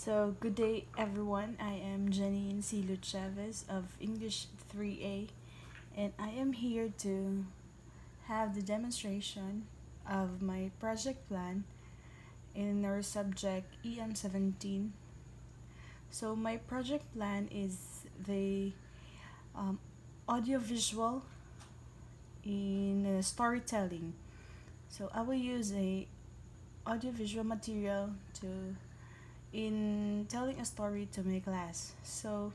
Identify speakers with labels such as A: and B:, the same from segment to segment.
A: So, good day everyone. I am Janine Silo Chavez of English 3A, and I am here to have the demonstration of my project plan in our subject EM17. So, my project plan is the um, audiovisual in storytelling. So, I will use a audiovisual material to in telling a story to my class. So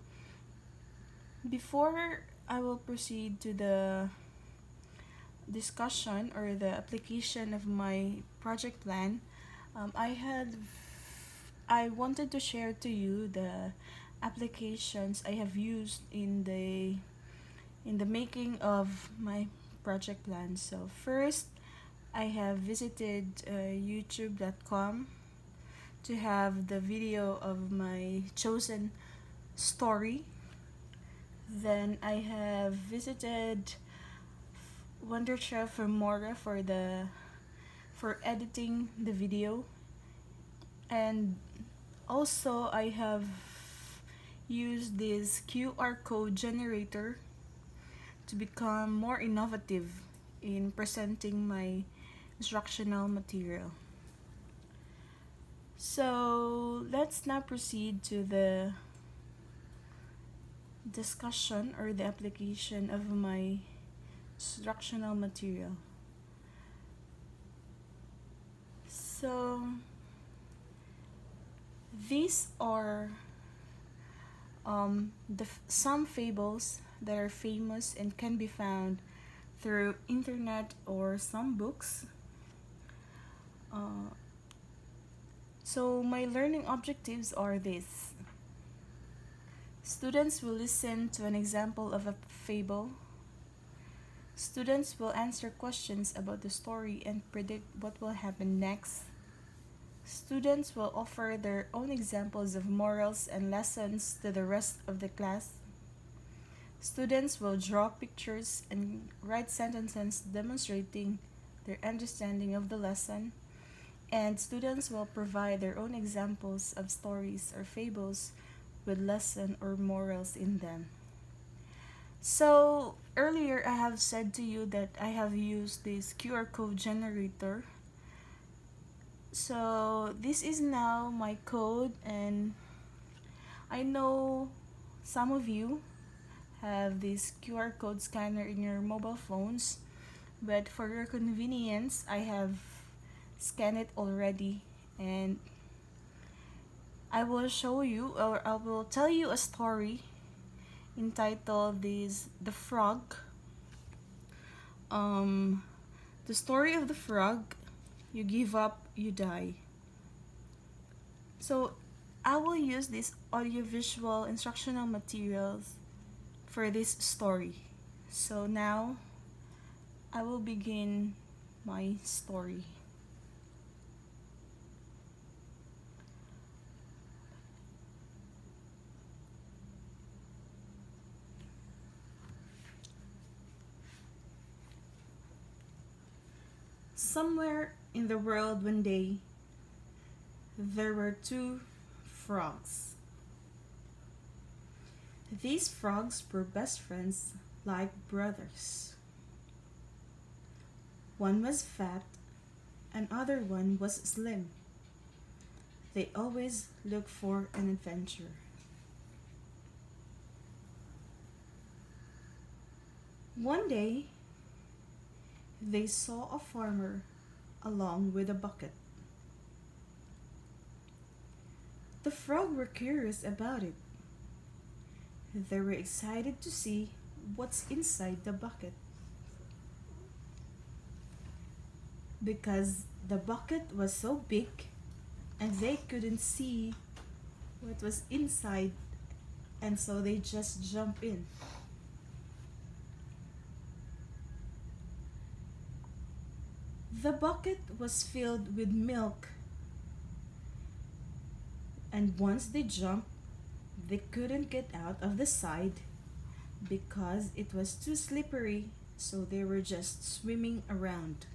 A: before I will proceed to the discussion or the application of my project plan, I wanted to share to you the applications I have used in the making of my project plan. So first, I have visited youtube.com to have the video of my chosen story. Then I have visited Wonderchef for Mora for editing the video, and also I have used this QR code generator to become more innovative in presenting my instructional material. So let's now proceed to the discussion or the application of my instructional material. So these are some fables that are famous and can be found through internet or some books. So my learning objectives are this. Students will listen to an example of a fable. Students will answer questions about the story and predict what will happen next. Students will offer their own examples of morals and lessons to the rest of the class. Students will draw pictures and write sentences demonstrating their understanding of the lesson. And students will provide their own examples of stories or fables with lesson or morals in them. So earlier I have said to you that I have used this QR code generator. So this is now my code, and I know some of you have this QR code scanner in your mobile phones, but for your convenience I have scanned it already, and I will show you, or I will tell you a story entitled The Frog. The story of the frog, you give up, you die. So I will use these audiovisual instructional materials for this story. So now I will begin my story. Somewhere in the world one day, there were two frogs. These frogs were best friends like brothers. One was fat and other one was slim. They always looked for an adventure. One day, they saw a farmer along with a bucket. The frogs were curious about it. They were excited to see what's inside the bucket. Because the bucket was so big and they couldn't see what was inside, and so they just jumped in. The bucket was filled with milk, and once they jumped, they couldn't get out of the side because it was too slippery, so they were just swimming around.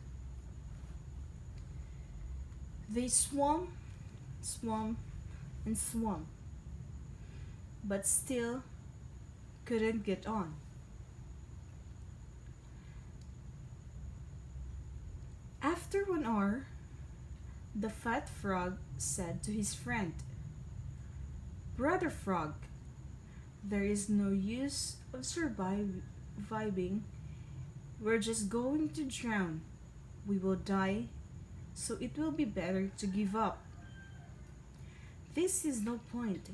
A: They swam, and swam, but still couldn't get on. After 1 hour, the fat frog said to his friend, "Brother Frog, there is no use of surviving. We're just going to drown. We will die, so it will be better to give up. This is no point.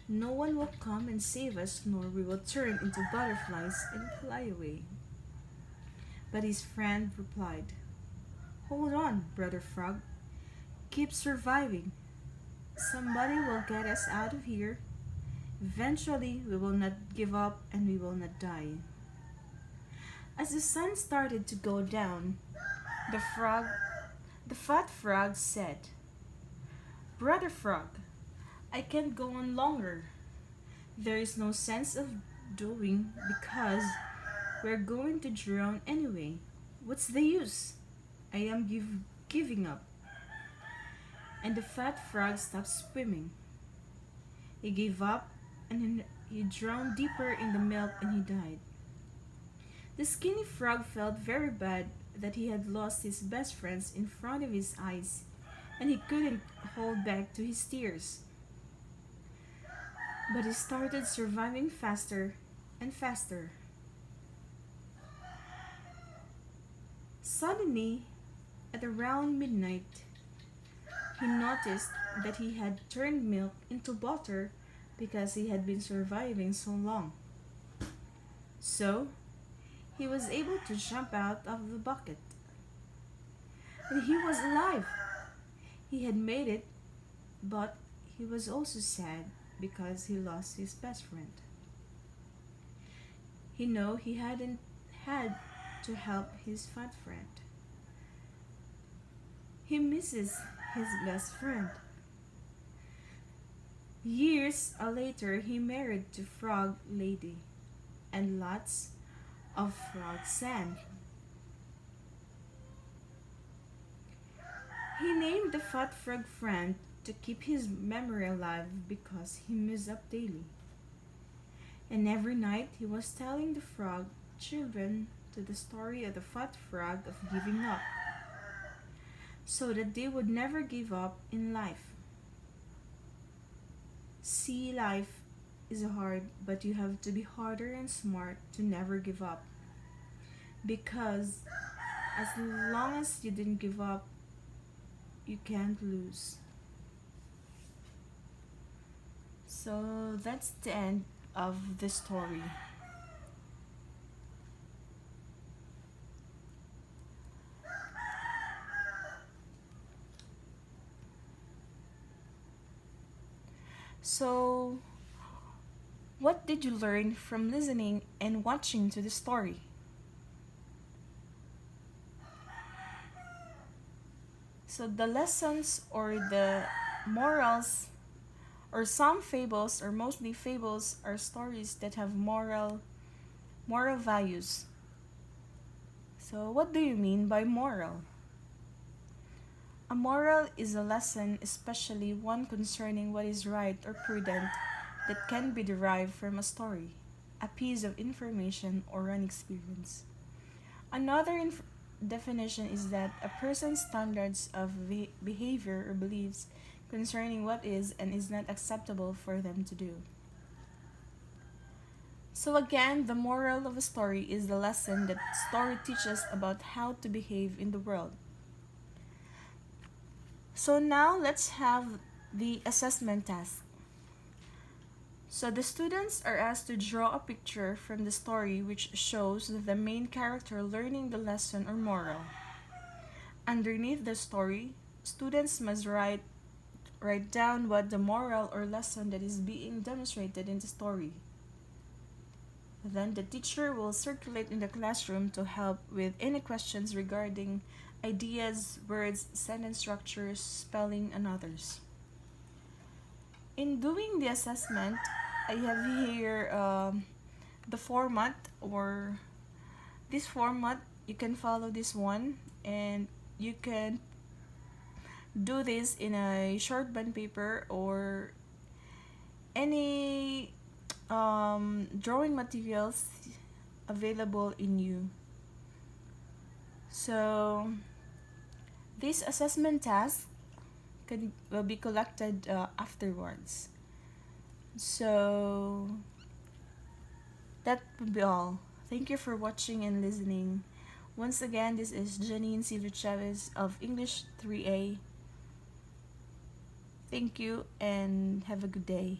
A: No one will come and save us, nor we will turn into butterflies and fly away." But his friend replied, "Hold on, Brother Frog. Keep surviving. Somebody will get us out of here. Eventually, we will not give up and we will not die." As the sun started to go down, the frog, the fat frog said, "Brother Frog, I can't go on longer. There is no sense of doing because we're going to drown anyway. What's the use? I am giving up." And the fat frog stopped swimming. He gave up and he drowned deeper in the milk and he died. The skinny frog felt very bad that he had lost his best friends in front of his eyes, and he couldn't hold back to his tears. But he started surviving faster and faster. Suddenly, at around midnight, he noticed that he had turned milk into butter because he had been surviving so long. So, he was able to jump out of the bucket. And he was alive. He had made it, but he was also sad because he lost his best friend. He knew he hadn't had to help his fat friend. He misses his best friend. Years later, he married to Frog Lady, and lots of frog sand. He named the fat frog friend to keep his memory alive because he messed up daily. And every night he was telling the frog children to the story of the fat frog of giving up, so that they would never give up in life. See, life is hard, but you have to be harder and smart to never give up. Because as long as you didn't give up, you can't lose. So that's the end of the story. So, what did you learn from listening and watching to the story? So the lessons or the morals or some fables or mostly fables are stories that have moral values. So what do you mean by moral? A moral is a lesson, especially one concerning what is right or prudent, that can be derived from a story, a piece of information, or an experience. Another definition is that a person's standards of behavior or beliefs concerning what is and is not acceptable for them to do. So again, the moral of a story is the lesson that story teaches about how to behave in the world. So now let's have the assessment task. So the students are asked to draw a picture from the story which shows the main character learning the lesson or moral. Underneath the story, students must write down what the moral or lesson that is being demonstrated in the story. Then the teacher will circulate in the classroom to help with any questions regarding ideas, words, sentence structures, spelling, and others. In doing the assessment, I have here the format, or this format. You can follow this one and you can do this in a short bond paper or any drawing materials available in you. So this assessment task will be collected afterwards. So that would be all. Thank you for watching and listening. Once again, this is Janine Silva Chavez of English 3A. Thank you and have a good day.